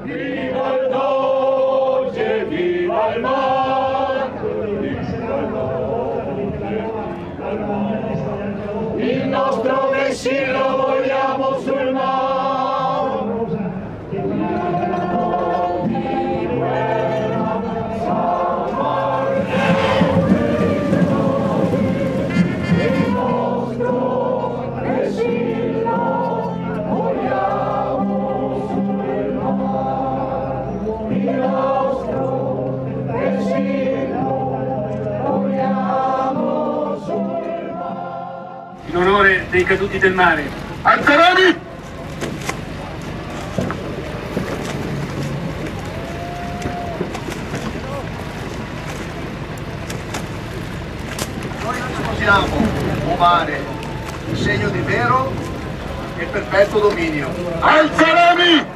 Viva il dolce, viva il mare, viva il dolce, viva il mare. Il nostro vessillo vogliamo sul mare. In onore dei caduti del mare. Alzarani! Noi non sposiamo un mare, segno di vero e perfetto dominio. Alzarani!